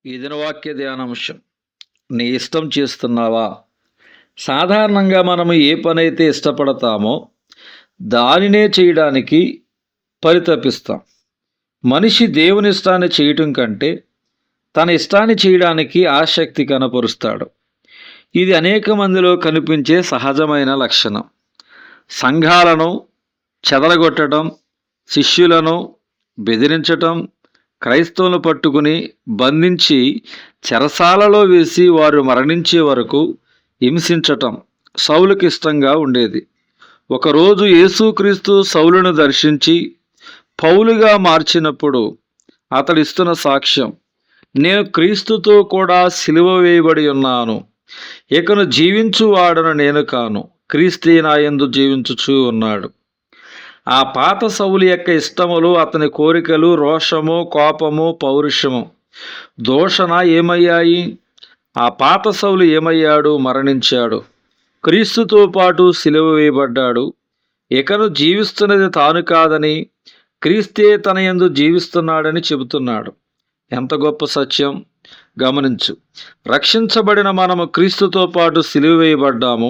ఈ దినవాక్య ధ్యానాంశం. నీ ఇష్టం చేస్తున్నావా? సాధారణంగా మనము ఏ పనైతే ఇష్టపడతామో దానినే చేయడానికి పరితపిస్తాం. మనిషి దేవుని ఇష్టాన్ని చేయటం కంటే తన ఇష్టాన్ని చేయడానికి ఆసక్తి కనపరుస్తాడు. ఇది అనేక మందిలో కనిపించే సహజమైన లక్షణం. సంఘాలను చెదరగొట్టడం, శిష్యులను బెదిరించటం, క్రైస్తవులను పట్టుకుని బంధించి చెరసాలలో వేసి వారు మరణించే వరకు హింసించటం సౌలుకి ఇష్టంగా ఉండేది. ఒకరోజు యేసుక్రీస్తు సౌలును దర్శించి పౌలుగా మార్చినప్పుడు అతడు ఇస్తున్న సాక్ష్యం, నేను క్రీస్తుతో కూడా సిలువ వేయబడి ఉన్నాను, ఇకను జీవించువాడను నేను కాను, క్రీస్తే నా యందు జీవించుచూ ఉన్నాడు. ఆ పాత సౌలు యొక్క ఇష్టములు, అతని కోరికలు, రోషము, కోపము, పౌరుషము, దూషణ ఏమయ్యాయి? ఆ పాత సౌలు ఏమయ్యాడు? మరణించాడు. క్రీస్తుతో పాటు సిలువ వేయబడ్డాడు. ఇకను జీవిస్తున్నది తాను కాదని, క్రీస్తే తన యందు జీవిస్తున్నాడని చెబుతున్నాడు. ఎంత గొప్ప సత్యం! గమనించు. రక్షించబడిన మనము క్రీస్తుతో పాటు సిలువ వేయబడ్డాము.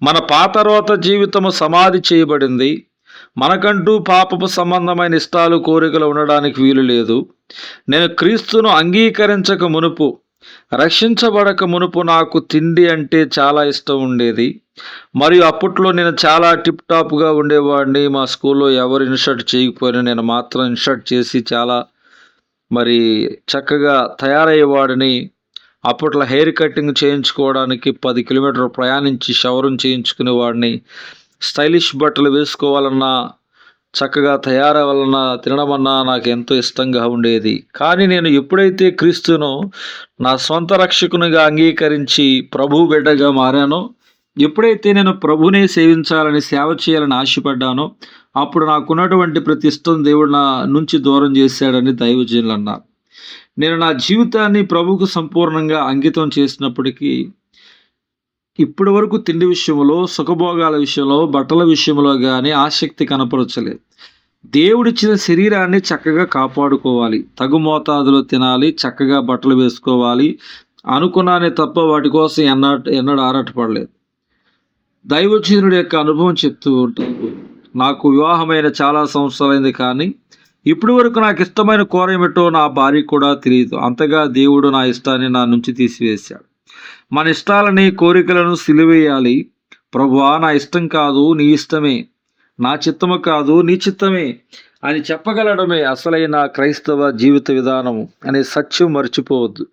మన పాత రోత జీవితము సమాధి చేయబడింది. మనకంటూ పాపపు సంబంధమైన ఇష్టాలు, కోరికలు ఉండడానికి వీలు లేదు. నేను క్రీస్తును అంగీకరించక మునుపు, రక్షించబడక మునుపు నాకు తిండి అంటే చాలా ఇష్టం ఉండేది. మరియు అప్పట్లో నేను చాలా టిప్ టాప్గా ఉండేవాడిని. మా స్కూల్లో ఎవరు ఇన్షర్ట్ చేయకపోయినా నేను మాత్రం ఇన్షర్ట్ చేసి చాలా చక్కగా తయారయ్యేవాడిని. అప్పట్లో హెయిర్ కటింగ్ చేయించుకోవడానికి 10 కిలోమీటర్లు ప్రయాణించి షవరం చేయించుకునేవాడిని. స్టైలిష్ బట్టలు వేసుకోవాలన్నా, చక్కగా తయారవ్వాలన్నా, తినడమన్నా నాకు ఎంతో ఇష్టంగా ఉండేది. కానీ నేను ఎప్పుడైతే క్రీస్తును నా సొంత రక్షకునిగా అంగీకరించి ప్రభు బిడ్డగా మారానో, ఎప్పుడైతే నేను ప్రభునే సేవించాలని, సేవ చేయాలని ఆశపడ్డానో, అప్పుడు నాకున్నటువంటి ప్రతి ఇష్టం దేవుడు నా నుంచి దూరం చేశాడని దైవజనులు అన్నారు. నేను నా జీవితాన్ని ప్రభువుకు సంపూర్ణంగా అంకితం చేసినప్పటికీ ఇప్పటి వరకు తిండి విషయంలో, సుఖభోగాల విషయంలో, బట్టల విషయంలో కానీ ఆసక్తి కనపరచలేదు. దేవుడిచ్చిన శరీరాన్ని చక్కగా కాపాడుకోవాలి, తగు మోతాదులో తినాలి, చక్కగా బట్టలు వేసుకోవాలి అనుకున్నానే తప్ప వాటి కోసం ఎన్నడూ ఆరాటపడలేదు. దైవజనుడి యొక్క అనుభవం చెప్తూ ఉంటాను. నాకు వివాహమైన చాలా సంవత్సరాలైంది, కానీ ఇప్పటి వరకు నాకు ఇష్టమైన కూర ఏమిటో నా భార్యకు కూడా తెలియదు. అంతగా దేవుడు నా ఇష్టాన్ని నా నుంచి తీసివేశాడు. మన ఇష్టాలని, కోరికలను సిలువేయాలి. ప్రభువా, నా ఇష్టం కాదు నీ ఇష్టమే, నా చిత్తము కాదు నీ చిత్తమే అని చెప్పగలడమే అసలైన క్రైస్తవ జీవిత విధానము అనే సత్యం మర్చిపోవద్దు.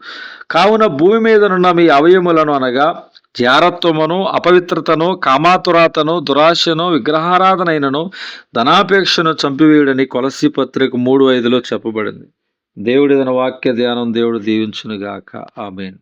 కావున భూమి మీదనున్న మీ అవయములను అనగా జారత్వమును, అపవిత్రతను, కామాతురాతను, దురాశను, విగ్రహారాధనైనను, ధనాపేక్షను చంపివేయుడని కొలస్సీ పత్రిక 3:5 చెప్పబడింది. దేవుడి వాక్య ధ్యానం దేవుడు దీవించునుగాక. ఆమేన్.